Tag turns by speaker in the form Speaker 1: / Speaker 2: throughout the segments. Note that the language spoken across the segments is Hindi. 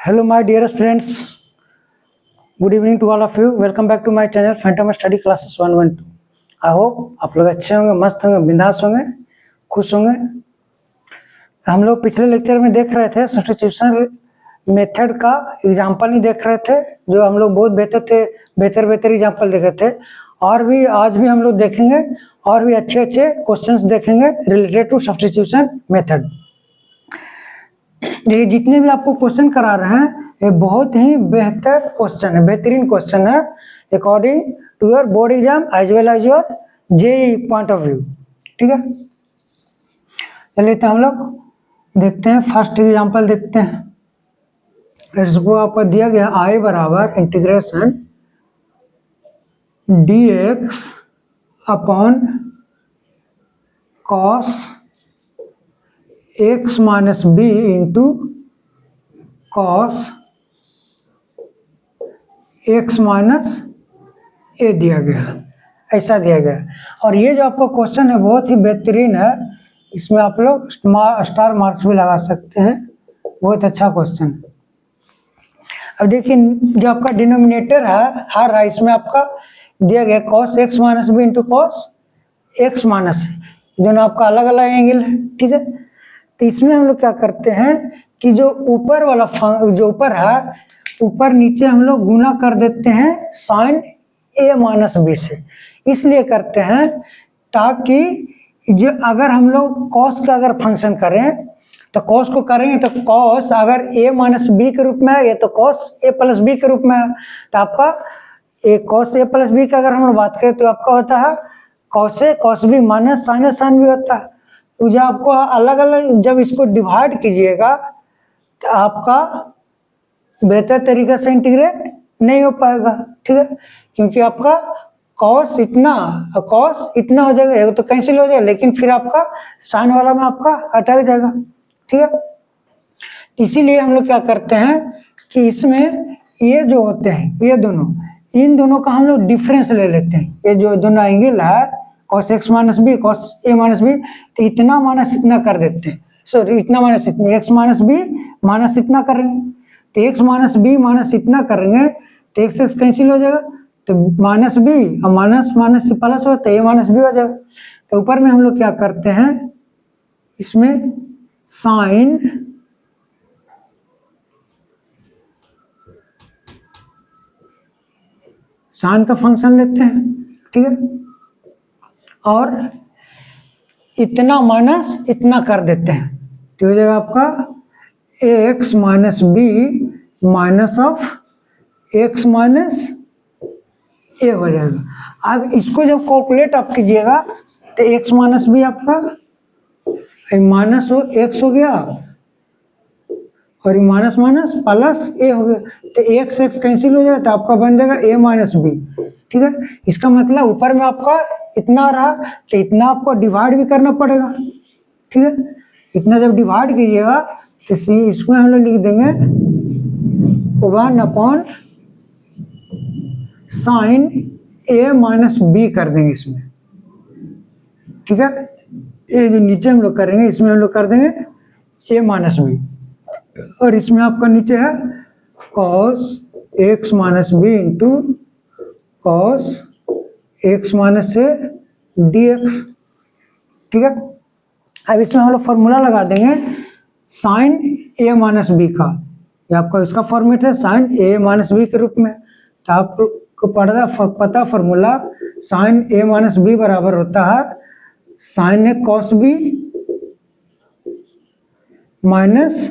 Speaker 1: Hello my dear students, good evening to all of you. Welcome back to my channel Phantom Study Classes 112. I hope आप लोग अच्छे होंगे, मस्त होंगे, बिंदास होंगे, खुश होंगे। हम लोग पिछले लेक्चर में देख रहे थे सब्स्टिट्यूशन मेथड का एग्जाम्पल नहीं देख रहे थे, जो हम लोग बहुत बेहतर एग्जाम्पल देखे थे। और भी आज भी हम लोग देखेंगे और भी अच्छे क्वेश्चंस देखेंगे रिलेटेड टू सब्स्टिट्यूशन मेथड। ये जितने भी आपको क्वेश्चन करा रहे हैं ये बहुत ही बेहतर क्वेश्चन है, बेहतरीन क्वेश्चन है according to your board exam as well as your JEE point of view. ठीक है, चलिए तो हम लोग देखते हैं फर्स्ट एग्जांपल देखते हैं। इसको आपको दिया गया आई बराबर integration dx upon cos x minus b into cos x minus a दिया गया, ऐसा दिया गया। और ये जो आपका क्वेश्चन है बहुत ही बेहतरीन है, इसमें आप लोग स्टार मार्क्स भी लगा सकते हैं, बहुत अच्छा क्वेश्चन। अब देखिए जो आपका डिनोमिनेटर है हर है, इसमें आपका दिया गया cos x minus b into cos x minus, दोनों आपका अलग अलग एंगल है। ठीक है, तो इसमें हम लोग क्या करते हैं कि जो ऊपर वाला जो ऊपर है, ऊपर नीचे हम लोग गुना कर देते हैं साइन a माइनस बी से। इसलिए करते हैं ताकि जो अगर हम लोग कॉस का अगर फंक्शन करें तो कॉस को करेंगे तो कॉस अगर a माइनस बी के रूप में है या तो कॉस a प्लस बी के रूप में है, तो आपका कॉस a प्लस बी का अगर हम लोग बात करें तो आपका होता है cos a cos b minus sine a sine b होता है। तो जब आपको अलग अलग जब इसको डिवाइड कीजिएगा तो आपका बेहतर तरीके से इंटीग्रेट नहीं हो पाएगा। ठीक है, क्योंकि आपका कॉस इतना हो जाएगा तो कैंसिल हो जाएगा, लेकिन फिर आपका साइन वाला में आपका अटक जाएगा। ठीक है, इसीलिए हम लोग क्या करते हैं कि इसमें ये जो होते हैं ये दोनों, इन दोनों का हम लोग डिफरेंस ले लेते हैं। ये जो दोनों एंगल है cos x minus b cos a minus b, तो इतना माइनस इतना कर देते हैं, सॉरी इतना माइनस इतना, x माइनस बी माइनस इतना करेंगे तो x माइनस बी माइनस इतना करेंगे तो x कैंसिल हो जाएगा, तो माइनस बी और माइनस माइनस प्लस हो तो a माइनस बी हो जाएगा। तो ऊपर में हम लोग क्या करते हैं, इसमें साइन का फंक्शन लेते हैं। ठीक है, और इतना माइनस इतना कर देते हैं तो हो जाएगा आपका x minus b minus of x minus a हो जाएगा। अब इसको जब कैलकुलेट आप कीजिएगा तो x माइनस बी आपका माइनस हो x हो गया और माइनस माइनस प्लस ए हो गया, तो x कैंसिल हो जाएगा तो आपका बन जाएगा a माइनस बी। ठीक है, इसका मतलब ऊपर में आपका इतना रहा तो इतना आपको डिवाइड भी करना पड़ेगा। ठीक है, इतना जब डिवाइड कीजिएगा तो इसमें हम लोग लिख देंगे 1 upon sine a minus b कर देंगे इसमें। ठीक है, ये जो नीचे हम लोग करेंगे इसमें हम लोग कर देंगे a माइनस बी, और इसमें आपका नीचे है cos x minus b into cos x minus a dx। ठीक है, अब इसमें हम लोग फॉर्मूला लगा देंगे साइन a माइनस बी का, ये आपका इसका फॉर्मेट है साइन a माइनस बी के रूप में। तो आपको पता formula sine a minus b बराबर होता है sine a cos b minus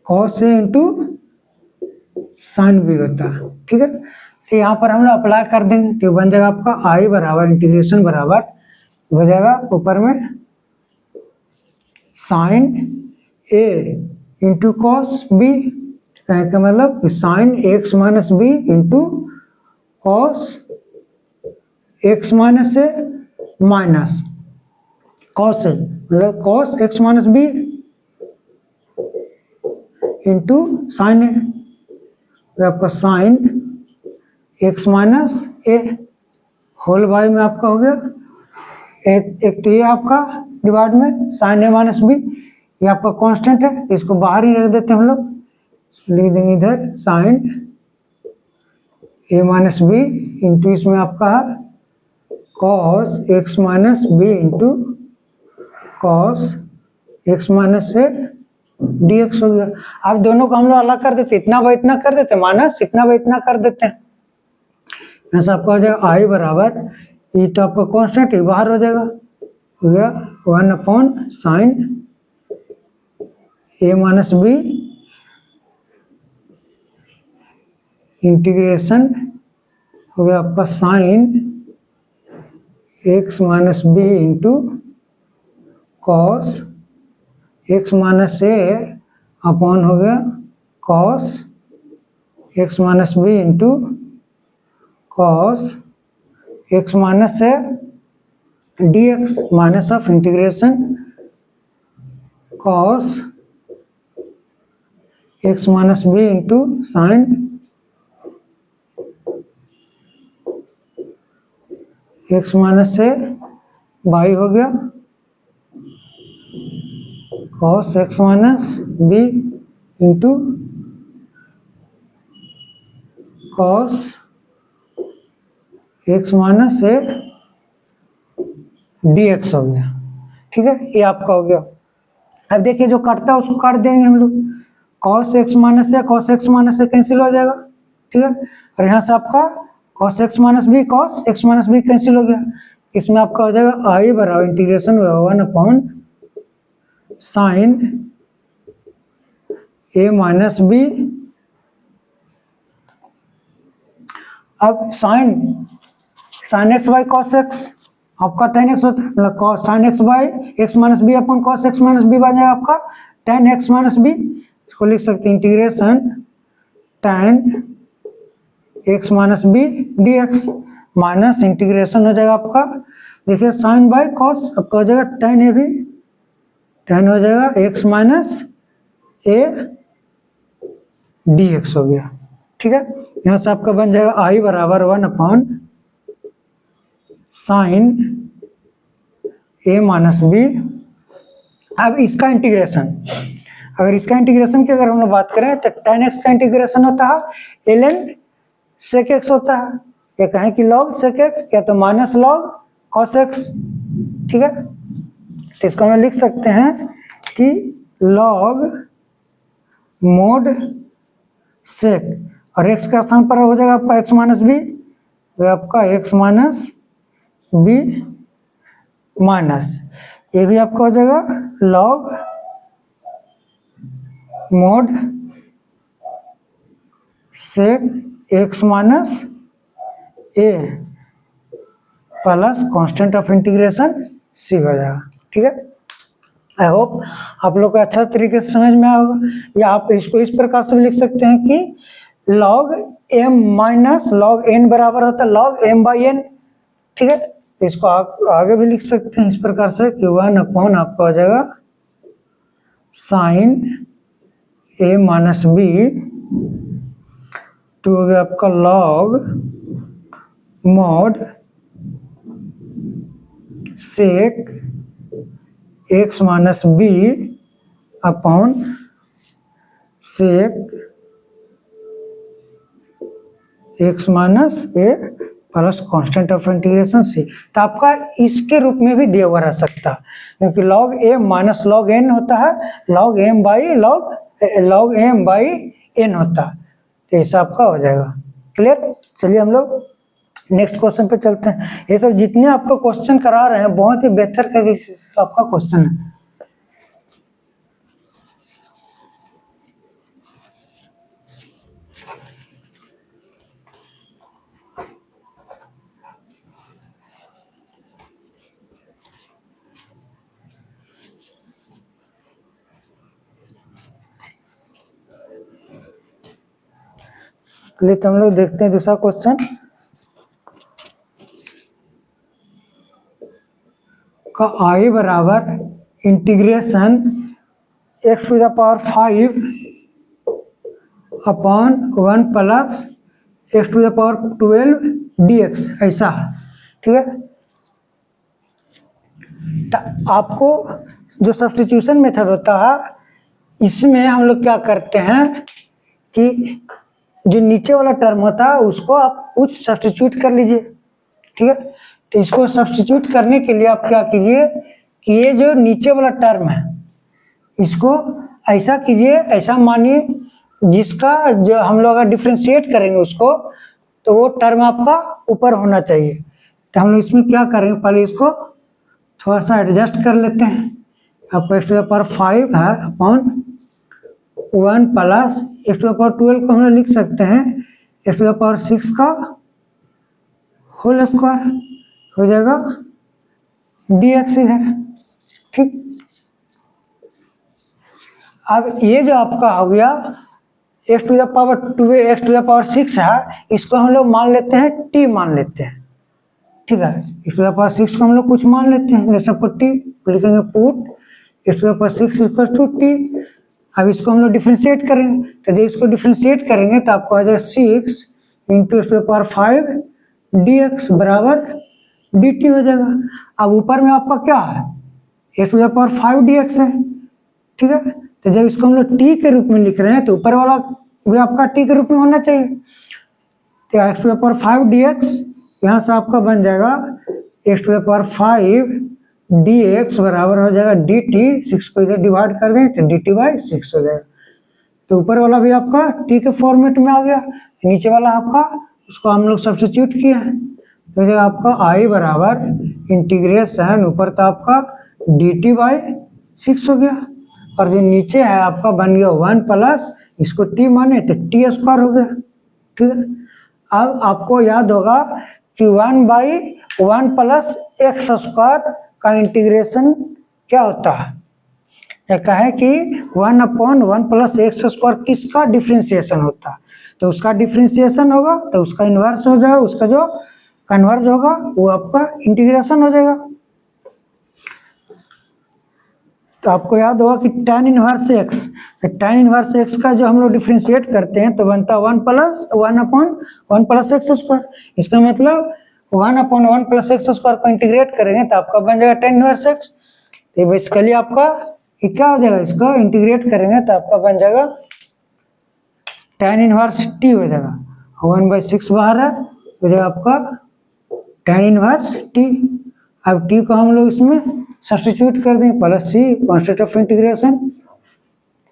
Speaker 1: cos a into sine b होता है। ठीक है, तो यहाँ पर हम लोग अप्लाई कर देंगे तो बन जाएगा आपका आई बराबर इंटीग्रेशन बराबर हो जाएगा ऊपर में sine a into cos b, का मतलब sine x minus b into cos x minus a minus cos a, मतलब cos x minus b into sine a, आपका sine x minus a whole by में आपका हो गया एक तो ये आपका डिवाइड में साइन ए माइनस बी, ये आपका कांस्टेंट है, इसको बाहर ही रख देते हैं हम लोग, लिख देंगे इधर sine a minus b into इसमें आपका cos x minus b into cos x minus से डी एक्स हो गया। अब दोनों को हम लोग अलग कर देते, इतना बाय इतना कर देते, माइनस इतना बाय इतना कर देते हैं। यहाँ से आपका हो जाएगा आई बराबर, ये तो आपका कॉन्स्टेंट ही बाहर हो जाएगा, हो गया 1/sin a minus B integration हो गया आपका sine x minus b into cos x minus a upon हो गया cos x minus b into cos x minus a d x minus of integration cos x minus b into sine x minus से बाई हो गया cos x minus b into cos x minus a d x हो गया। ठीक है, ये आपका हो गया। अब देखिए जो कटता है उसको काट देंगे हम लोग, cos x minus a cos x minus a cancel हो जाएगा। ठीक है, और यहाँ से आपका cos x minus b cos x minus b cancel हो गया। इसमें आपका हो जाएगा आई बराबर integration 1/sin a minus b. अब sine x by cos x आपका tan एक्स होता है, मतलब sine x by x minus b upon cos x minus b बन जाएगा आपका tan एक्स माइनस बी। इसको लिख सकते हैं integration tan x minus b d x minus integration हो जाएगा आपका, देखिए साइन बाई कॉस आपका हो जाएगा tan ए बी, tan हो जाएगा x minus a d x हो गया। ठीक है, यहाँ से आपका बन जाएगा आई बराबर 1/sin ए माइनस बी। अब इसका इंटीग्रेशन, अगर इसका इंटीग्रेशन की अगर हम लोग बात करें तो tan एक्स का इंटीग्रेशन होता है ln sec x होता है, या कहें कि log sec x या तो माइनस log cos x। ठीक है, तो इसको हम लिख सकते हैं कि log mod sec और x का स्थान पर हो जाएगा आपका x माइनस बी, आपका x माइनस बी माइनस ये भी आपका हो जाएगा log mod sec x minus a plus constant of integration C हो जाएगा। ठीक है, आई होप आप लोग को अच्छा तरीके से समझ में आया होगा। या आप इसको इस प्रकार से भी लिख सकते हैं कि log m minus log n बराबर होता है log m बाई n। ठीक है, तो इसको आप आगे भी लिख सकते हैं इस प्रकार से कि 1/, आपका हो जाएगा sine a minus b two हो गया आपका log mod sec x minus b upon sec x minus a plus constant of integration C. तो आपका इसके रूप में भी दिया हुआ रह सकता है, क्योंकि log m minus log n होता है log m बाई n होता है, तो ऐसा आपका हो जाएगा। क्लियर, चलिए हम लोग नेक्स्ट क्वेश्चन पे चलते हैं। ये सब जितने आपको क्वेश्चन करा रहे हैं बहुत ही बेहतर करके आपका क्वेश्चन है। चलिए तो हम लोग देखते हैं दूसरा क्वेश्चन का आई बराबर integration x to the power 5 upon 1 plus x to the power 12 dx ऐसा है। ठीक है, तो आपको जो सब्स्टिट्यूशन मेथड होता है इसमें हम लोग क्या करते हैं कि जो नीचे वाला टर्म होता है उसको आप कुछ सब्स्टिट्यूट कर लीजिए, ठीक है। तो इसको सब्स्टिट्यूट करने के लिए आप क्या कीजिए कि ये जो नीचे वाला टर्म है इसको ऐसा कीजिए, ऐसा मानिए जिसका जो हम लोग अगर डिफ्रेंशिएट करेंगे उसको तो वो टर्म आपका ऊपर होना चाहिए। तो हम लोग इसमें क्या करेंगे, पहले इसको थोड़ा सा एडजस्ट कर लेते हैं। आपको x टू द पावर 5 है upon 1 plus x to the power 12 को हम लोग लिख सकते हैं x टू द पावर 6 का होल स्क्वायर हो जाएगा dx इधर, ठीक। अब ये जो आपका हो गया x to the power 2 x to the power 6 है, इसको हम लोग मान लेते हैं t मान लेते हैं, ठीक है। x टू द पावर 6 को हम लोग कुछ मान लेते हैं, जैसे पुट t लिखेंगे, put x to the power 6 equal to t। अब इसको हम लोग डिफ्रेंशिएट करेंगे, तो जब इसको डिफ्रेंशिएट करेंगे तो आपको आ जाएगा 6 into x to the power 5 dx बराबर dt हो जाएगा। अब ऊपर में आपका क्या है, x to the power 5 dx है, ठीक है। तो जब इसको हम लोग t के रूप में लिख रहे हैं तो ऊपर वाला भी आपका t के रूप में होना चाहिए। तो x to the power 5 dx यहाँ से आपका बन जाएगा x to the power 5 dx बराबर हो जाएगा dt, 6 को इधर डिवाइड कर दें तो dt बाई 6 हो जाएगा। तो ऊपर वाला भी आपका t के फॉर्मेट में आ गया, नीचे वाला आपका उसको हम लोग सब्स्टिट्यूट किया है तो जब आपका i बराबर इंटीग्रेशन ऊपर तो आपका dt बाई 6 हो गया, और जो नीचे है आपका बन गया 1 प्लस इसको t माने तो t स्क्वायर हो गया, ठीक है। अब आपको याद होगा कि 1 बाई 1 प्लस एक्स स्क्वायर का इंटीग्रेशन क्या होता है, एक है कि 1 अपॉन 1 प्लस एक्स स्क्वायर किसका डिफ्रेंशिएशन होता है, तो उसका डिफ्रेंशिएशन होगा तो उसका इन्वर्स हो जाएगा, उसका जो कन्वर्ज होगा वो आपका इंटीग्रेशन हो जाएगा। तो आपको याद होगा कि tan इनवर्स x, तो tan इनवर्स x का जो हम लोग डिफ्रेंशिएट करते हैं तो बनता है 1 plus 1 upon 1 plus x square. इसका मतलब 1 अपॉन 1 प्लस एक्स स्क्वायर को इंटीग्रेट करेंगे तो आपका बन जाएगा tan इनवर्स x। तो बेसिकली आपका ये क्या हो जाएगा, इसको इंटीग्रेट करेंगे तो आपका बन जाएगा tan इनवर्स t हो जाएगा, 1/6 बाहर है हो जाएगा आपका tan इनवर्स t। अब t को हम लोग इसमें सब्स्टिट्यूट कर दें, plus c constant of integration,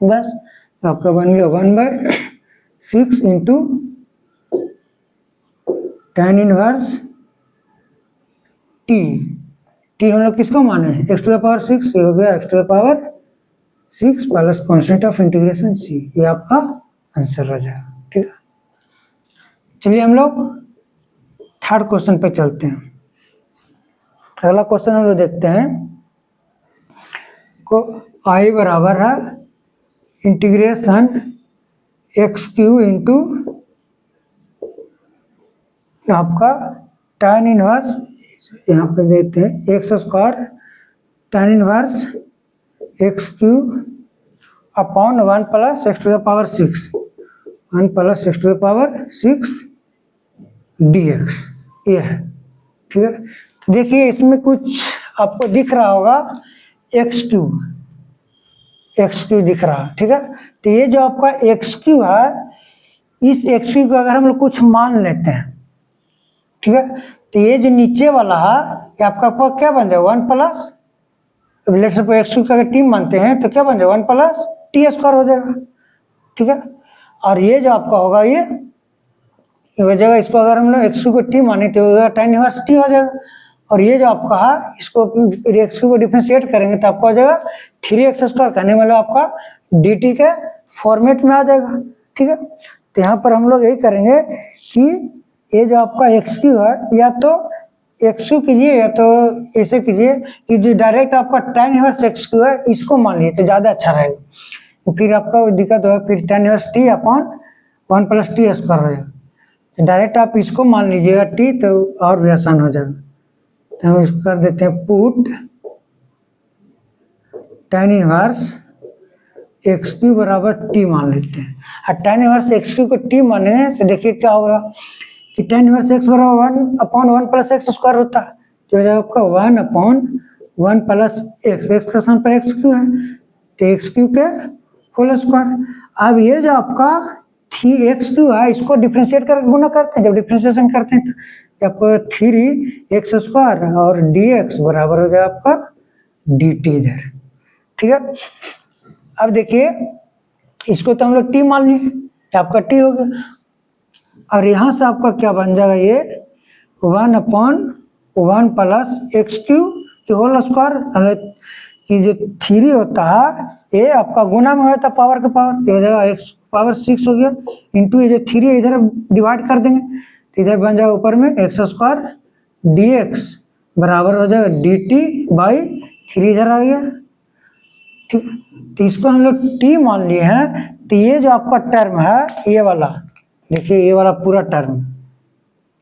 Speaker 1: बस तो आपका बन गया 1/6 into tan inverse t। t हम लोग किसको माने हैं, x टू द पावर 6, ये हो गया x to the power 6 plus constant of integration c, ये आपका आंसर हो जाएगा, ठीक है। चलिए हम लोग थर्ड क्वेश्चन पे चलते हैं। अगला क्वेश्चन हम लोग देखते हैं को i बराबर है इंटीग्रेशन x³ इंटू आपका tan इनवर्स, यहाँ पे देते हैं x square tan inverse x³ upon 1 plus x to the power 6, 1 plus x to the power 6 dx, ये है, ठीक है। तो देखिए इसमें कुछ आपको दिख रहा होगा x³ दिख रहा है, ठीक है। तो ये जो आपका x³ है, इस x³ को अगर हम लोग कुछ मान लेते हैं, ठीक है, तो ये जो नीचे वाला है ये आपका क्या बन जाएगा 1 प्लस, लेट्स सपोज x³ का अगर t मानते हैं तो क्या बन जाएगा 1 प्लस t स्क्वायर हो जाएगा, ठीक है। और ये जो आपका होगा ये हो जाएगा, इसको अगर हम लोग x³ को t माने तो tan इनवर्स t हो जाएगा, और ये जो आपका है इसको x³ को डिफरेंशिएट करेंगे तो आपको हो जाएगा 3x स्क्वायर, कहने मतलब आपका dt के फॉर्मेट में आ जाएगा, ठीक है। तो यहाँ पर हम लोग यही करेंगे कि ये जो आपका x³ है या तो x³ कीजिए या तो ऐसे कीजिए कि जो डायरेक्ट आपका tan इनवर्स x³ है इसको मान लीजिए तो ज़्यादा अच्छा रहेगा, तो फिर आपका दिक्कत होगा, फिर tan inverse t upon 1 plus t square हो जाएगा। तो डायरेक्ट आप इसको मान लीजिएगा t तो और भी आसान हो जाएगा। तो हम इसको कर देते हैं पुट tan इनवर्स x³ बराबर t मान लेते हैं, और tan इनवर्स x³ को t माने तो देखिए क्या होगा कि tan इनवर्स x बराबर 1 अपॉन 1 प्लस एक्स स्क्वायर होता है, तो हो जाएगा आपका 1 अपॉन 1 प्लस एक्स, एक्स का स्थान पर x³ है तो x³ के होल स्क्वायर। अब ये जो आपका थ्री एक्स क्यू है, इसको डिफ्रेंशिएट कर गुना करते हैं, जब डिफ्रेंशिएशन करते हैं तो आपको 3x² और dx बराबर हो जाएगा आपका dt इधर, ठीक है। अब देखिए इसको तो हम लोग t मान लिए, आपका t हो गया, और यहाँ से आपका क्या बन जाएगा, ये 1/1 प्लस x³ होल स्क्वायर, कि जो 3 होता है ये आपका गुना में होता है पावर के पावर, ये हो जाएगा x पावर 6 हो गया, इंटू ये जो 3 है इधर डिवाइड कर देंगे तो इधर बन जाएगा ऊपर में x² dx बराबर हो जाएगा dt/3 इधर आ गया, ठीक है। तो इसको हम लोग t मान लिए हैं, तो ये जो आपका टर्म है ये वाला, देखिए ये वाला पूरा टर्म,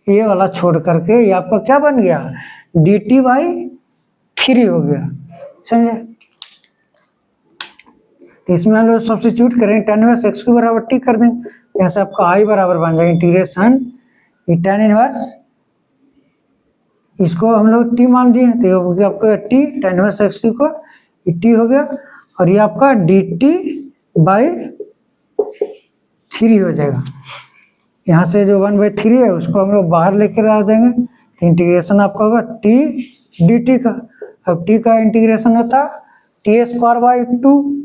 Speaker 1: ये वाला छोड़ करके ये आपका क्या बन गया, dt/3 हो गया, समझे। तो इसमें हम लोग सब्स्टिट्यूट करें, tan इनवर्स x³ बराबर t कर दें, यहाँ से आपका i बराबर बन जाएगा इंटीग्रेशन tan इनवर्स, इसको हम लोग t मान दिए तो हो गया आपका t, tan इनवर्स x³ को t हो गया, और ये आपका dt/3 हो जाएगा। यहाँ से जो 1/3 है उसको हम लोग बाहर लेकर आ जाएंगे, इंटीग्रेशन आपका होगा t dt का, अब t का इंटीग्रेशन होता t²/2,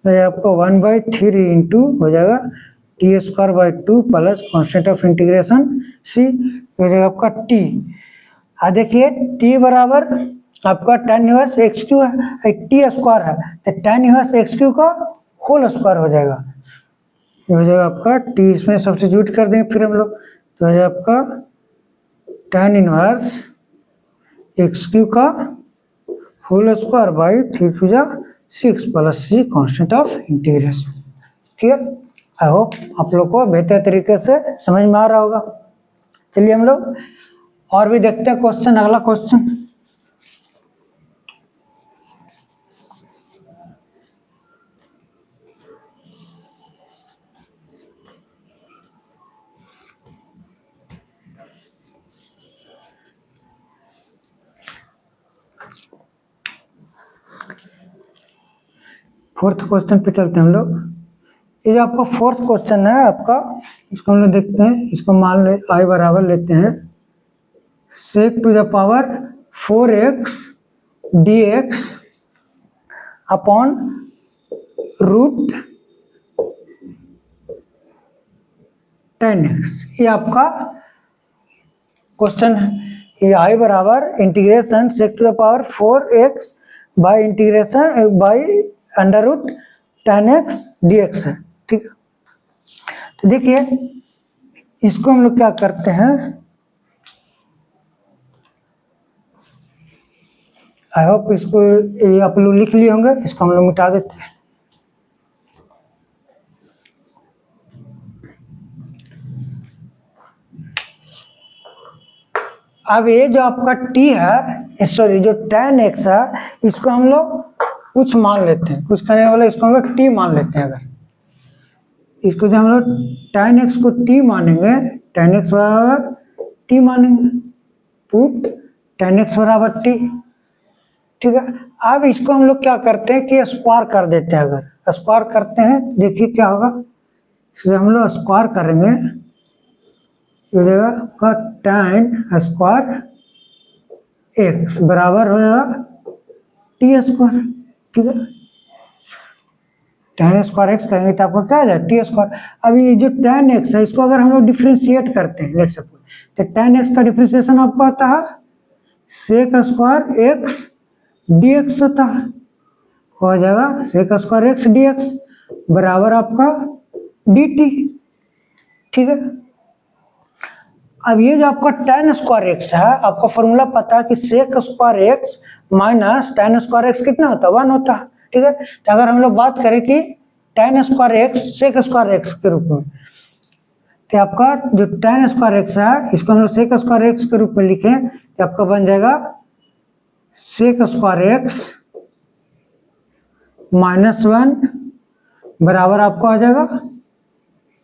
Speaker 1: आपका 1/3 इंटू हो जाएगा t²/2 plus constant of integration c, हो जाएगा आपका t। देखिए t बराबर आपका tan इनवर्स x³ है, t² है, तो tan इनवर्स x³ का होल स्क्वायर हो जाएगा, ये हो जाएगा आपका t, इसमें सब्स्टिट्यूट कर देंगे फिर हम लोग, तो हो जाएगा आपका tan इनवर्स x³ का whole square by 3 to 6 plus c constant of integration, ठीक है। आई होप आप लोग को बेहतर तरीके से समझ में आ रहा होगा। चलिए हम लोग और भी देखते हैं क्वेश्चन, अगला क्वेश्चन, फोर्थ क्वेश्चन पे चलते हैं हम लोग। ये जो आपका फोर्थ क्वेश्चन है आपका, इसको हम लोग देखते हैं, इसको मान ले i बराबर लेते हैं sec to the power 4x dx upon root tan x, ये आपका क्वेश्चन है। ये i बराबर integration sec to the power 4x by integration by under root tan x dx है, ठीक है। तो देखिए इसको हम लोग क्या करते हैं, आई होप इसको ये आप लोग लिख लिए होंगे, इसको हम लोग मिटा देते हैं। अब ये जो आपका t है, सॉरी जो tan x है, इसको हम लोग कुछ मान लेते हैं, कुछ करने वाला इसको हम लोग t मान लेते हैं। अगर इसको जो हम लोग tan x को t मानेंगे, tan x बराबर t मानेंगे, पुट tan x बराबर t, ठीक है। अब इसको हम लोग क्या करते हैं कि स्क्वायर कर देते हैं, अगर स्क्वायर करते हैं देखिए क्या होगा, इसे हम लोग स्क्वायर करेंगे, ये जगह आपका tan स्क्वायर x बराबर हो जाएगा t², ठीक है। tan स्क्वायर x करेंगे तो आपको क्या आ जाएगा t²। अभी ये जो tan x है इसको अगर हम लोग डिफ्रेंशिएट करते हैं, लेट सपोज, तो tan x का डिफ्रेंशिएशन आपको आता है sec² x dx होता है, हो जाएगा sec² x dx बराबर आपका dt, ठीक है। अब ये जो आपका tan स्क्वायर x है, आपका फॉर्मूला पता है कि sec² x minus tan square x कितना होता है, 1 होता है, ठीक है। तो अगर हम लोग बात करें कि tan square x sec² x के रूप में, तो आपका जो tan स्क्वायर x है इसको हम लोग sec² x के रूप में लिखें तो आपका बन जाएगा sec² x माइनस 1 बराबर आपको आ जाएगा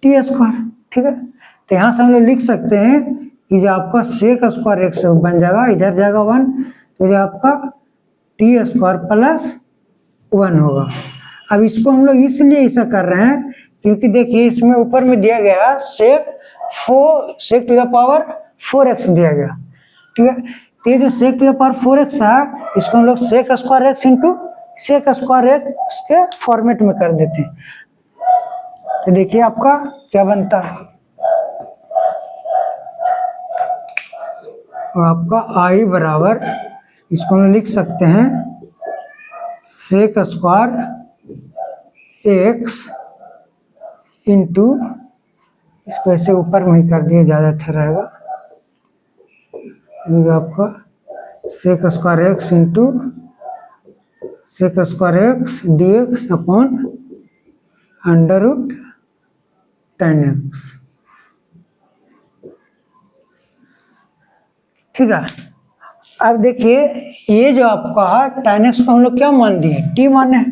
Speaker 1: t², ठीक है। तो यहाँ से हम लोग लिख सकते हैं कि जो आपका sec² x बन जाएगा, इधर जाएगा 1, तो जो आपका t² प्लस 1 होगा। अब इसको हम लोग इसलिए ऐसा कर रहे हैं क्योंकि देखिए इसमें ऊपर में दिया गया सेक टू द पावर 4x दिया गया, ठीक है। तो ये जो सेक टू द पावर 4x है इसको हम लोग sec square x into sec square x के फॉर्मेट में कर देते हैं। तो देखिए आपका क्या बनता है, तो आपका आई बराबर इसको हम लिख सकते हैं सेक स्क्वायर एक्स इंटू, इसको ऐसे ऊपर में ही कर दिए ज़्यादा अच्छा रहेगा, आपका sec square x into sec square x d x upon under root 10x, ठीक है। अब देखिए ये जो आपका tan x को हम लोग क्या मान दिए, t माने,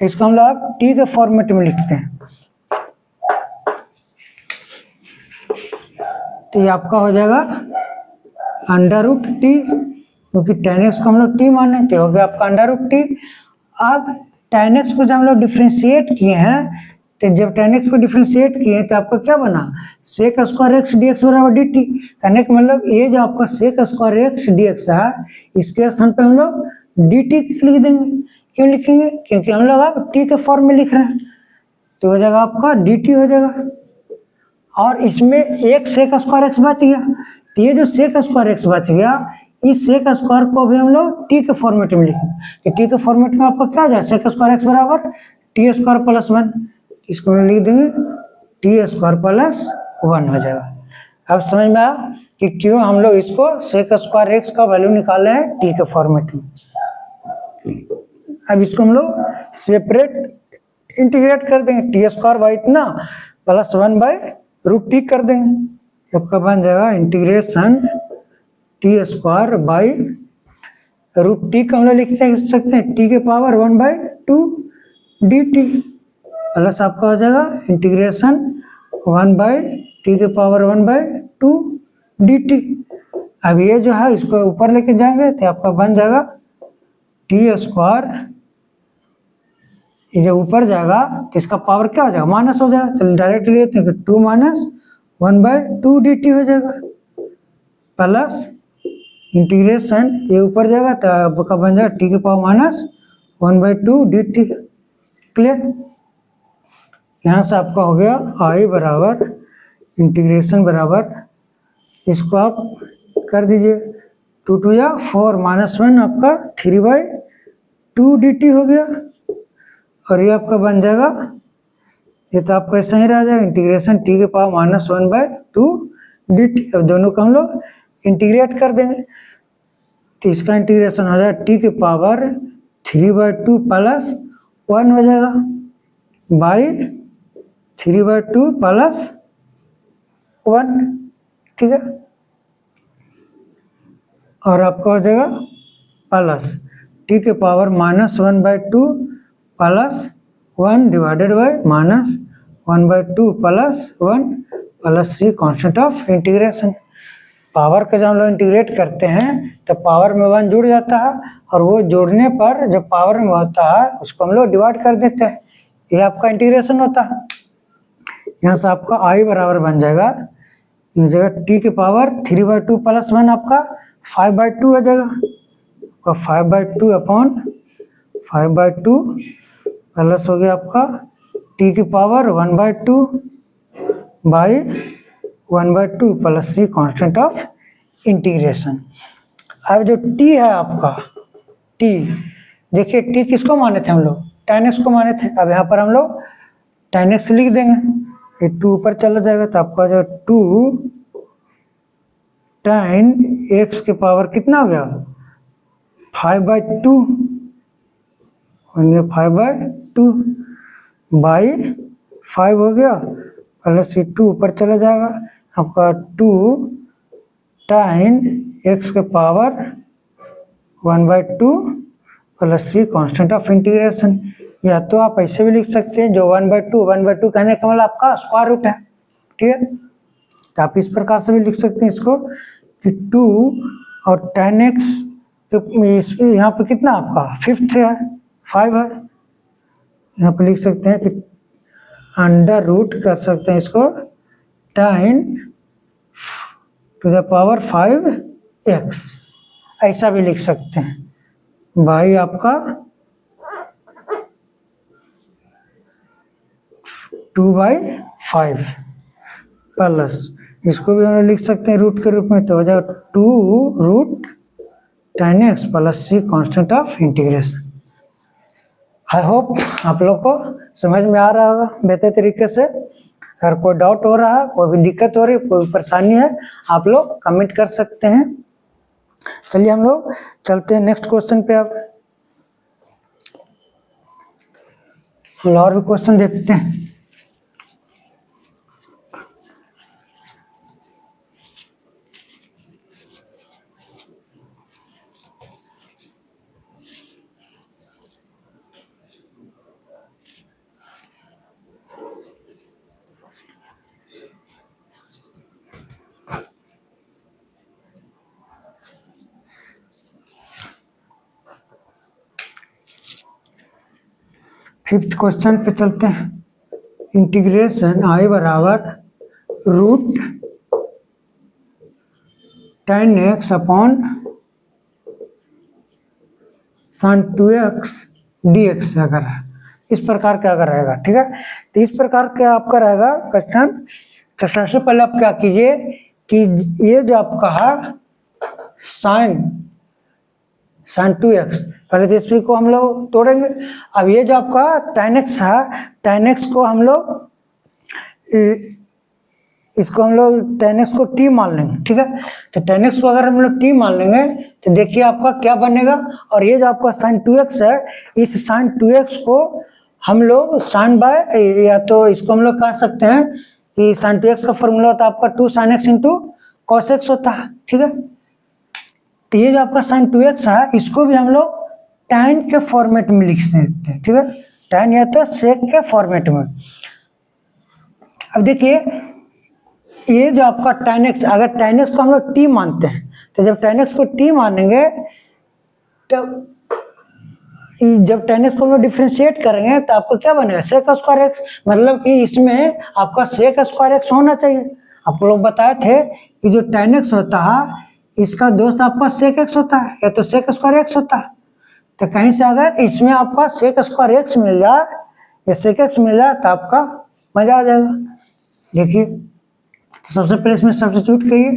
Speaker 1: इसको हम लोग t के फॉर्मेट में लिखते हैं। तो ये आपका हो जाएगा अंडर रूट टी, क्योंकि tan x को हम लोग t माने, तो हो गया आपका अंडर रूट टी। अब tan x को जब हम लोग डिफ्रेंशिएट किए हैं, तो जब tan x को डिफ्रेंशिएट किए तो आपका क्या बना, sec square x d x बराबर डी टी। कहने का मतलब ये जो आपका sec square x d x है इसके स्थान पे हम लोग डी टी लिख देंगे। क्यों लिखेंगे, क्योंकि हम लोग अब टी के फॉर्म में लिख रहे हैं, तो हो जाएगा आपका डी टी हो जाएगा। और इसमें एक सेक स्क्वायर एक्स बच गया, तो ये जो सेक स्क्वायर एक्स बच गया इस सेक स्क्वायर को भी हम लोग टी के फॉर्मेट में लिखेंगे। टी के फॉर्मेट में आपका क्या हो जाए, सेक स्क्वायर एक्स बराबर टी स्क्वायर प्लस 1, इसको लिख देंगे टी स्क्वायर प्लस 1 हो जाएगा। अब समझ में आया कि क्यों हम लोग इसको सेक स्क्वायर एक्स का वैल्यू निकाले हैं टी के फॉर्मेट में। अब इसको हम लोग सेपरेट इंटीग्रेट कर देंगे, टी स्क्वायर बाई इतना प्लस 1 बाई रूट टी कर देंगे। आपका बन जाएगा integration t square by root t का हम लोग लिख सकते हैं टी के पावर 1/2 डी टी, प्लस आपका हो जाएगा इंटीग्रेशन 1/t के पावर 1/2 डी टी। अब ये जो है इसको ऊपर लेके जाएंगे तो आपका बन जाएगा टी स्क्वायर, ये जब ऊपर जाएगा तो इसका पावर क्या हो जाएगा, माइनस हो जाएगा, तो डायरेक्ट लेते हैं कि 2 - 1/2 डी टी हो जाएगा, प्लस इंटीग्रेशन ये ऊपर जाएगा तो आपका बन जाएगा टी के पावर -1/2 डी टी। क्लियर, यहाँ से आपका हो गया आई बराबर इंटीग्रेशन बराबर, इसको आप कर दीजिए 2 × 2 = 4 -1 आपका 3/2 डी टी हो गया। और ये आपका बन जाएगा, ये तो आपका ऐसा ही रह जाएगा इंटीग्रेशन टी के पावर -1/2 डी टी। अब दोनों को हम लोग इंटीग्रेट कर देंगे तो इसका इंटीग्रेशन हो जाएगा टी के पावर 3/2 + 1 हो जाएगा बाई 3/2 + 1, ठीक है। और आपका हो जाएगा प्लस टी के power -1/2 + 1 divided by -1/2 + 1 plus c constant of integration. Power का जब हम लोग इंटीग्रेट करते हैं तो पावर में 1 जुड़ जाता है, और वो जोड़ने पर जब पावर में होता है उसको हम लोग डिवाइड कर देते हैं, ये आपका इंटीग्रेशन होता है। यहाँ से आपका आई बराबर बन जाएगा, ये जगह टी के पावर 3/2 + 1 आपका 5/2 हो जाएगा, आपका 5/2 अपॉन 5/2 प्लस हो गया आपका टी की power 1/2 by 1/2 plus c constant of integration. अब जो टी है आपका, टी देखिए टी किसको माने थे हम लोग, tan x को माने थे। अब यहाँ पर हम लोग tan x लिख देंगे, ये 2 ऊपर चला जाएगा तो आपका जो 2 tan x के पावर कितना हो गया 5/2, और ये 5/2 बाई 5 हो गया, प्लस ये 2 ऊपर चला जाएगा, आपका 2 tan x के power 1/2 plus c constant of integration. या तो आप ऐसे भी लिख सकते हैं, जो 1/2 कहने का मतलब आपका स्क्वायर रूट है, ठीक है। तो आप इस प्रकार से भी लिख सकते हैं इसको कि 2 और tan x यहाँ पे कितना आपका 5th है, 5 है, यहाँ पे लिख सकते हैं कि अंडर रूट कर सकते हैं इसको tan to the power 5x, ऐसा भी लिख सकते हैं। बाई आपका 2/5 प्लस इसको भी हम लोग लिख सकते हैं रूट के रूप में, तो हो जाएगा 2√tan x plus c constant of integration. I hope आप लोग को समझ में आ रहा होगा बेहतर तरीके से। अगर कोई डाउट हो रहा है, कोई भी दिक्कत हो रही है, कोई परेशानी है, आप लोग कमेंट कर सकते हैं। चलिए हम लोग चलते हैं नेक्स्ट क्वेश्चन पे। अब हम और भी क्वेश्चन देखते हैं। फिफ्थ क्वेश्चन पे चलते हैं। इंटीग्रेशन आई बराबर √tan x upon sin 2x dx अगर है, इस प्रकार का अगर रहेगा, ठीक है। तो इस प्रकार का आपका रहेगा क्वेश्चन। तो सबसे पहले आप क्या कीजिए कि ये जो आपका है sin 2x, पहले तो इसी को हम लोग तोड़ेंगे। अब ये जो आपका tan x है, tan x को हम लोग tan x को t मान लेंगे, ठीक है। तो tan x को अगर हम लोग t मान लेंगे तो देखिए आपका क्या बनेगा। और ये जो आपका sin 2x है, इस sin 2x को हम लोग sin बाय, या तो इसको हम लोग कह सकते हैं कि sin 2x का फॉर्मूला होता है आपका 2 sin x into cos x होता है, ठीक है। तो ये जो आपका sin 2x है, इसको भी हम लोग tan के फॉर्मेट में लिख सकते हैं, ठीक है। tan या तो sec के फॉर्मेट में। अब देखिए ये जो आपका tan x, अगर tan x को हम लोग t मानते हैं, तो जब tan x को t मानेंगे, तो जब tan x को हम लोग डिफ्रेंशिएट करेंगे तो आपको क्या बनेगा sec स्क्वायर x, मतलब कि इसमें आपका sec स्क्वायर x होना चाहिए। आप लोग बताए थे कि जो tan x होता है इसका दोस्त आपका sec x होता है, या तो sec स्क्वायर x होता है। तो कहीं से अगर इसमें आपका sec स्क्वायर x मिल जाए या sec x मिल जाए तो आपका मजा आ जाएगा। देखिए तो सबसे पहले इसमें सब्स्टिट्यूट करिए,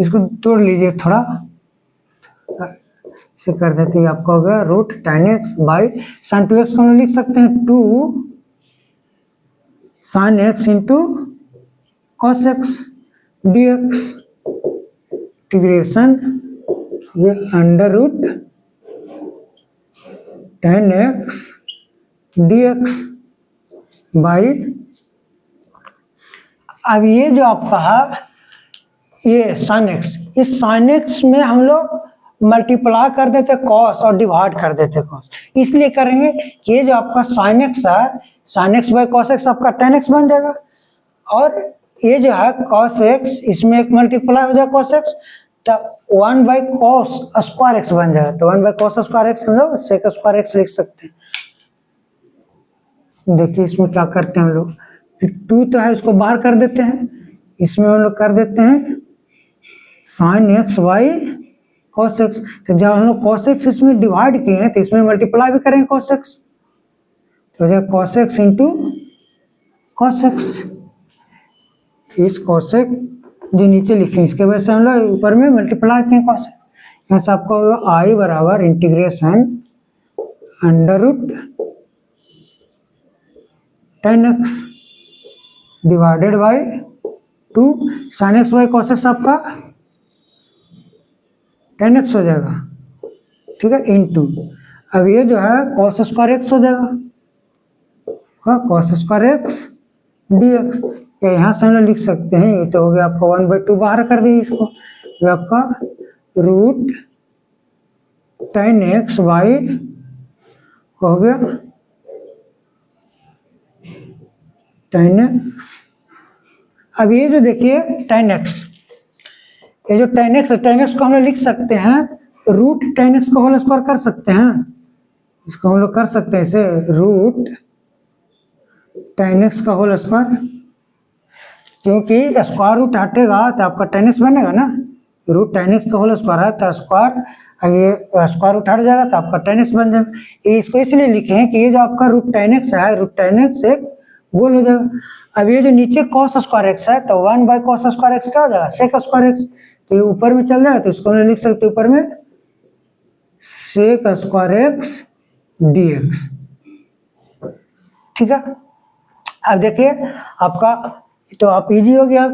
Speaker 1: इसको तोड़ लीजिए थोड़ा, इसे कर देते हैं। आपका हो गया √tan x by sin 2x को हम लिख सकते हैं 2 sin x into cos x dx, integration ये √tan x dx बाई, अब ये जो आपका है ये sin x, इस sin x में हम लोग मल्टीप्लाई कर देते cos और डिवाइड कर देते cos, इसलिए करेंगे कि ये जो आपका sin x है, sin x by cos x आपका tan x बन जाएगा। और ये जो है cos x, इसमें एक मल्टीप्लाई हो जाएगा cos x, तो 1/cos स्क्वायर x बन जाएगा। तो 1/cos स्क्वायर x हम लोग sec स्क्वायर x लिख सकते हैं। देखिए इसमें क्या करते हैं हम लोग, 2 तो है इसको बाहर कर देते हैं, इसमें हम लोग कर देते हैं sin x by cos x। तो जब हम लोग cos x इसमें डिवाइड किए हैं तो इसमें मल्टीप्लाई भी करेंगे cos x, तो हो जाएगा cos x into cos x। इस cos x जो नीचे लिखे इसके वजह से हम लोग ऊपर में मल्टीप्लाई किए cos x। यहाँ से आपका होगा i बराबर integration √tan x divided by 2 sin x by cos x आपका tan x हो जाएगा, ठीक है, इंटू अब ये जो है cos स्क्वायर x हो जाएगा, cos स्क्वायर x dx। या यहाँ से हम लोग लिख सकते हैं, ये तो हो गया आपका 1/2 बाहर कर दीजिए इसको, ये आपका √tan x बाई हो गया tan x। अब ये जो देखिए tan x, ये जो tan x को हम लोग लिख सकते हैं √tan x को होल स्क्वायर कर सकते हैं, इसको हम लोग कर सकते हैं इसे tan x का होल स्क्वायर, क्योंकि स्क्वायर रूट हटेगा तो आपका tan x बनेगा ना, रूट tan x का होल स्क्वायर है तो स्क्वायर, ये स्क्वायर रूट हट जाएगा तो आपका tan x बन जाएगा। ये इसको इसलिए लिखे हैं कि ये जो आपका रूट tan x है, रूट tan x एक गोल हो जाएगा। अब ये जो नीचे cos स्क्वायर x है तो 1 बाय cos स्क्वायर x क्या हो जाएगा, sec स्क्वायर x, तो ये ऊपर में चल जाएगा तो इसको हम लिख सकते हैं ऊपर में sec स्क्वायर x dx। ठीक है, अब देखिए आपका तो आप इजी हो गया।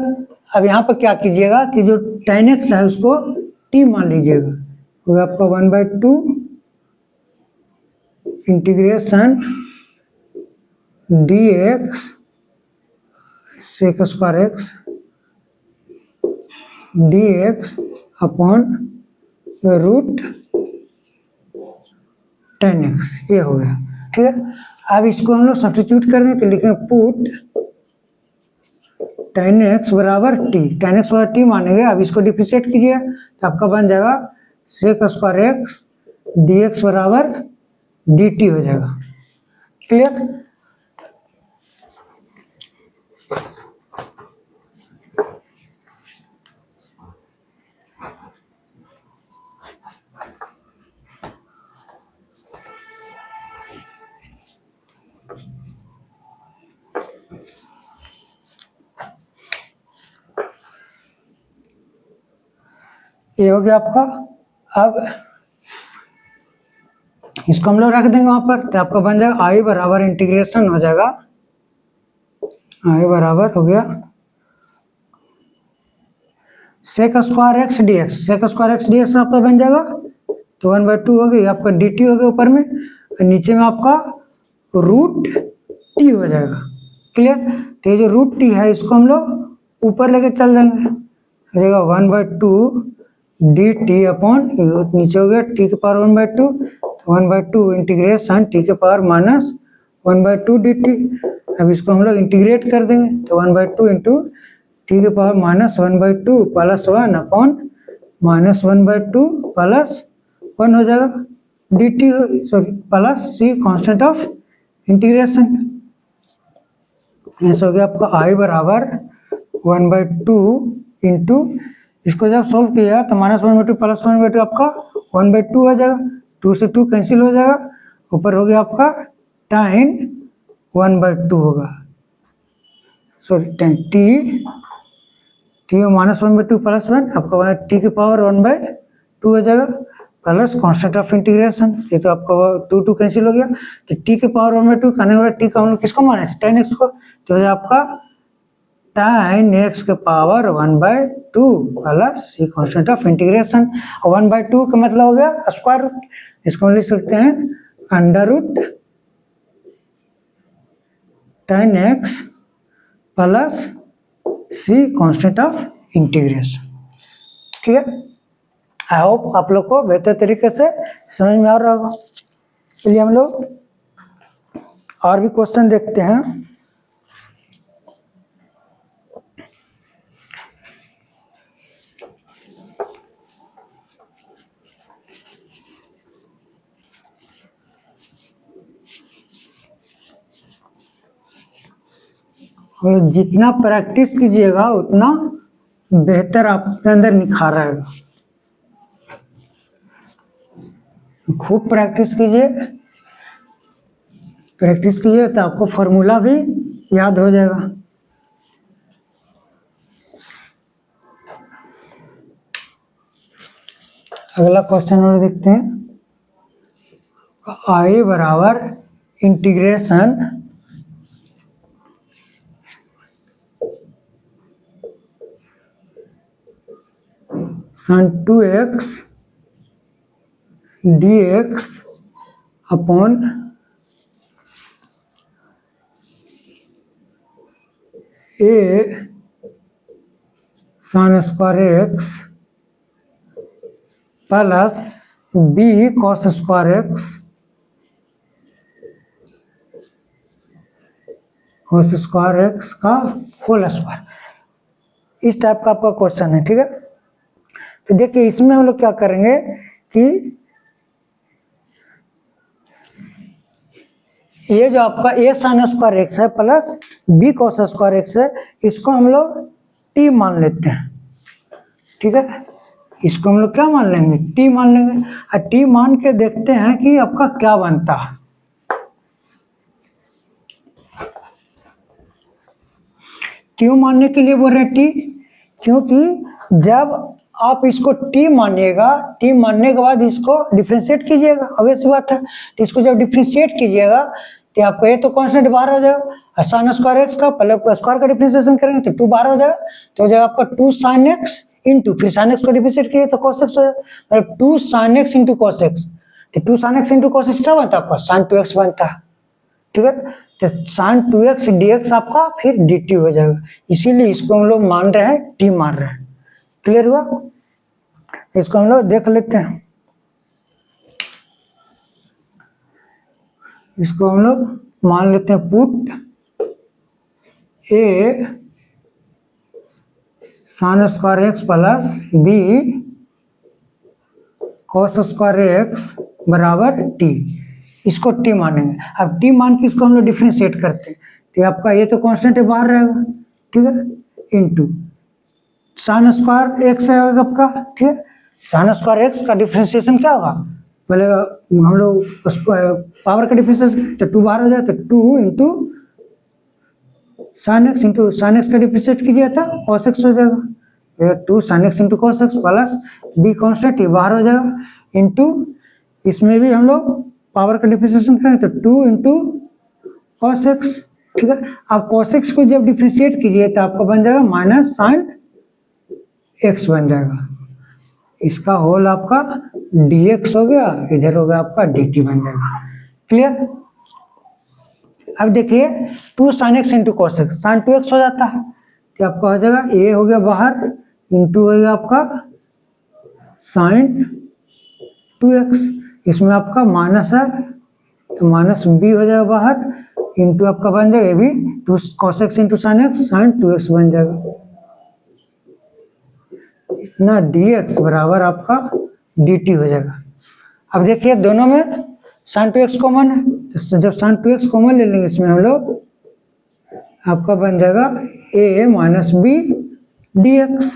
Speaker 1: अब यहाँ पर क्या कीजिएगा कि जो tan x है उसको t मान लीजिएगा, तो आपका 1/2 integration dx sec square x dx upon root tan x, ये हो गया। ठीक है, अब इसको हम लोग सब्स्टिट्यूट कर दें तो लिखेंगे पुट tan x बराबर t, tan x बराबर t मानेंगे। अब इसको डिफरेंशिएट कीजिए तो आपका बन जाएगा sec स्क्वायर x dx बराबर dt हो जाएगा। क्लियर? ये हो गया आपका। अब इसको हम लोग रख देंगे वहां पर तो आपका बन जाएगा आई बराबर इंटीग्रेशन हो जाएगा, आई बराबर हो गया sec square x dx, sec square x dx आपका बन जाएगा तो 1/2 हो गई आपका dt हो गया ऊपर में, और नीचे में आपका रूट t हो जाएगा। क्लियर? तो ये जो रूट t है इसको हम लोग ऊपर लेके चल जाएंगे, हो जाएगा 1/2 dt अपॉन नीचे हो गया t के पावर 1/2, तो 1/2 इंटीग्रेशन t के पावर माइनस 1/2 dt। अब इसको हम लोग इंटीग्रेट कर देंगे तो 1/2 इंटू टी के power minus 1/2 plus 1 upon minus 1/2 plus 1 हो जाएगा dt, sorry plus c constant of integration. ऐसा हो गया आपका i बराबर 1/2 इंटू, इसको जब सोल्व किया तो माइनस 1/2 प्लस 1/2 आपका 1/2 हो जाएगा, 2 से 2 कैंसिल हो जाएगा, ऊपर हो गया आपका tan 1/2 होगा, sorry tan t minus 1/2 plus 1 आपका t के पावर 1/2 हो जाएगा प्लस कांस्टेंट ऑफ इंटीग्रेशन, ये तो आपका 2 कैंसिल हो गया, तो t के पावर 1/2 करने वाला t का हम लोग किसको माने थे, tan x को, तो हो जाए आपका tan x के पावर 1/2 प्लस ये कांस्टेंट ऑफ इंटीग्रेशन, और 1/2 का मतलब हो गया स्क्वायर रूट, इसको लिख सकते हैं under root tan x plus c constant of integration. ठीक है, आई होप आप लोग को बेहतर तरीके से समझ में आ रहा होगा। चलिए हम लोग और भी क्वेश्चन देखते हैं। और जितना प्रैक्टिस कीजिएगा उतना बेहतर आपके अंदर निखार आएगा। खूब प्रैक्टिस कीजिए तो आपको फॉर्मूला भी याद हो जाएगा। अगला क्वेश्चन और देखते हैं, आई बराबर integration sine 2x dx upon a sine square x plus b cos square x cos square x का होल स्क्वायर, इस टाइप का आपका क्वेश्चन है। ठीक है, तो देखिए इसमें हम लोग क्या करेंगे कि ये जो आपका a साइन स्क्वायर एक्स है plus b cos square x है, इसको हम लोग t मान लेते हैं, ठीक है। इसको हम लोग क्या मान लेंगे, t मान लेंगे। और t मान के देखते हैं कि आपका क्या बनता है। क्यों मानने के लिए बोल रहे हैं t, क्योंकि जब आप इसको t मानिएगा, t मानने के बाद इसको डिफ्रेंशिएट कीजिएगा, ऑब्वियस बात है। तो इसको जब डिफ्रेंशिएट कीजिएगा तो आपको ये तो कांस्टेंट बाहर हो जाएगा, साइन स्क्वायर एक्स का पहले स्क्वायर का डिफ्रेंशिएशन करेंगे तो 2 बाहर हो जाएगा, तो हो जाएगा आपका 2 साइन एक्स इंटू, फिर साइन एक्स को डिफ्रेंशिएट किए तो cos एक्स हो जाएगा, मतलब 2 sine x into cos x. तो 2 sine x into cos x क्या बनता है आपका, साइन 2x बनता है, ठीक है। तो साइन 2x dx आपका फिर dt हो जाएगा, इसीलिए इसको हम लोग मान रहे हैं t मान रहे हैं। क्लियर हुआ? इसको हम लोग देख लेते हैं। इसको हम लोग मान लेते हैं put a sign square x plus b cos square x बराबर t, इसको t मानेंगे। अब t मान के इसको हम लोग डिफ्रेंशिएट करते हैं तो आपका ये तो कांस्टेंट है बाहर रहेगा, ठीक है, इनटू साइन स्क्वायर एक्स है आपका, ठीक है। साइन स्क्वायर एक्स का डिफ्रेंशिएशन क्या होगा, पहले हम लोग पावर का डिफ्रेंशिएशन तो 2 बाहर हो जाए तो 2 into sine x into sine x का डिफ्रेंशिएट कीजिए था cos एक्स हो जाएगा, 2 sine x into cos x plus b constant ये बाहर हो जाएगा, इंटू इसमें भी हम लोग पावर का डिफ्रेंशिएशन करें तो 2 इंटू cos एक्स, ठीक है। अब cos एक्स को जब डिफ्रेंशिएट कीजिए तो आपको बन जाएगा माइनस साइन एक्स बन जाएगा, इसका होल आपका dx हो गया, इधर हो गया आपका dt बन जाएगा। क्लियर? अब देखिए 2 sine x into cos x, sine 2x हो जाता है तो आपका हो जाएगा a हो गया बाहर इंटू हो गया आपका साइन 2x, इसमें आपका माइनस है तो माइनस b हो जाएगा बाहर इंटू आपका बन जाएगा ये भी 2 cos x into sine x, sine 2x बन जाएगा, इतना dx बराबर आपका dt हो जाएगा। अब देखिए दोनों में साइन 2x कॉमन है, तो जब साइन 2x कॉमन ले लेंगे इसमें हम लोग आपका बन जाएगा a माइनस बी dx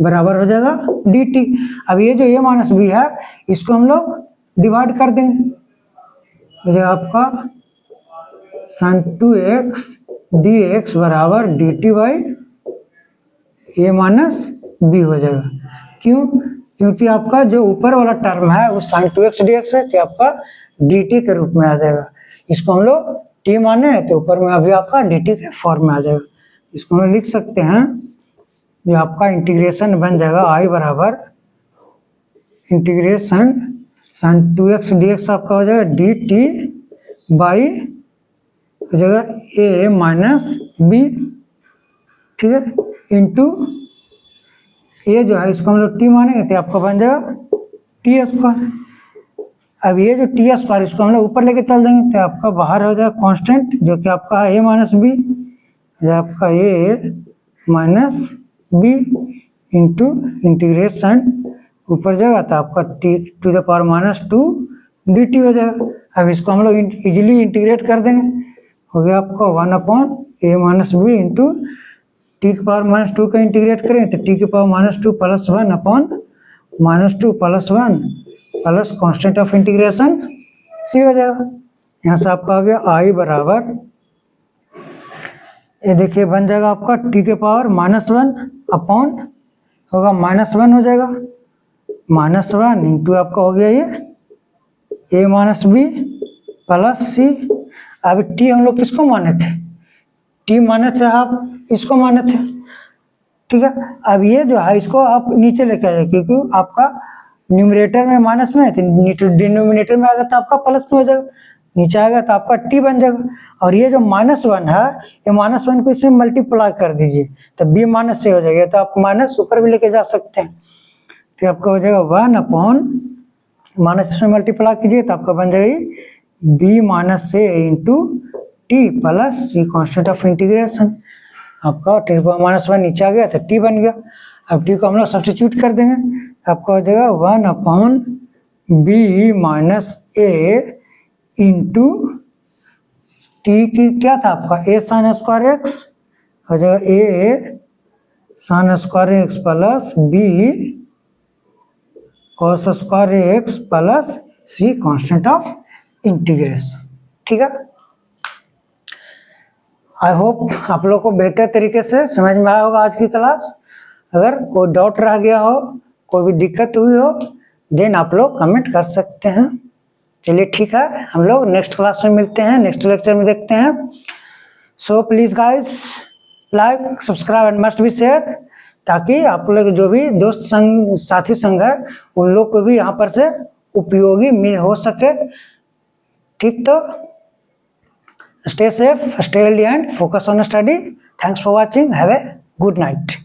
Speaker 1: बराबर हो जाएगा dt। अब ये जो a माइनस बी है इसको हम लोग डिवाइड कर देंगे, हो जाएगा आपका साइन 2x dx बराबर dt by a minus b हो जाएगा। क्यों? क्योंकि आपका जो ऊपर वाला टर्म है वो साइन 2x dx है तो आपका dt के रूप में आ जाएगा, इसको हम लोग t माने तो ऊपर में अभी आपका dt के फॉर्म में आ जाएगा। इसको हम लिख सकते हैं, ये आपका इंटीग्रेशन बन जाएगा i बराबर इंटीग्रेशन साइन 2x dx आपका हो जाएगा dt बाई हो जाएगा a माइनस बी, ठीक है, इंटू ये जो है इसको हम लोग t मानेंगे तो आपका बन जाएगा टी स्क्वायर। अब ये जो टी स्क्वायर इसको हम लोग ऊपर लेके चल देंगे तो आपका बाहर हो जाएगा कांस्टेंट जो कि आपका a माइनस बी, आपका a minus b into integration ऊपर जाएगा तो आपका t to the power minus 2 dt हो जाएगा। अब इसको हम लोग इजीली इंटीग्रेट कर देंगे, हो गया आपका 1/a minus b into t के पावर माइनस 2 का इंटीग्रेट करें तो टी के power minus 2 plus 1 upon minus 2 plus 1 plus constant of integration C हो जाएगा। यहाँ से आपका आ गया आई बराबर ये देखिए बन जाएगा आपका टी के पावर माइनस 1 अपॉन होगा माइनस 1 हो जाएगा, माइनस 1 इंटू आपका हो गया ये ए माइनस बी प्लस सी। अब टी हम लोग किसको माने थे, टी माने थे आप इसको माने थे, ठीक है। अब ये जो है इसको आप नीचे लेके आइए क्योंकि आपका न्यूमरेटर में माइनस में है तो डिनोमिनेटर में आएगा तो आपका प्लस में हो जाएगा, नीचे आएगा तो आपका टी बन जाएगा। और ये जो -1 है ये -1 को इसमें मल्टीप्लाई कर दीजिए तो बी माइनस से हो जाएगा, तो आप माइनस ऊपर भी लेके जा सकते हैं तो आपका हो जाएगा 1 अपॉन माइनस इसमें मल्टीप्लाई कीजिए तो आपका बन जाएगी बी माइनस से into t plus c constant of integration. आपका टी माइनस 1 नीचे आ गया तो टी बन गया। अब टी को हम लोग सब्स्टिट्यूट कर देंगे, आपका हो जाएगा 1 अपॉन बी माइनस ए इंटू टी की क्या था आपका ए साइन स्क्वायर एक्स, हो जाएगा a sine square x plus b cos square x plus C constant of integration. ठीक है, आई होप आप लोग को बेहतर तरीके से समझ में आया होगा आज की क्लास। अगर कोई डाउट रह गया हो, कोई भी दिक्कत हुई हो, देन आप लोग कमेंट कर सकते हैं। चलिए ठीक है, हम लोग नेक्स्ट क्लास में मिलते हैं, नेक्स्ट लेक्चर में देखते हैं। So please guys like subscribe and must be share, ताकि आप लोग जो भी दोस्त संग साथी संग है उन लोग को भी यहाँ पर से उपयोगी मिल हो सके। ठीक, तो stay safe, stay healthy and focus on study. Thanks for watching. Have a good night.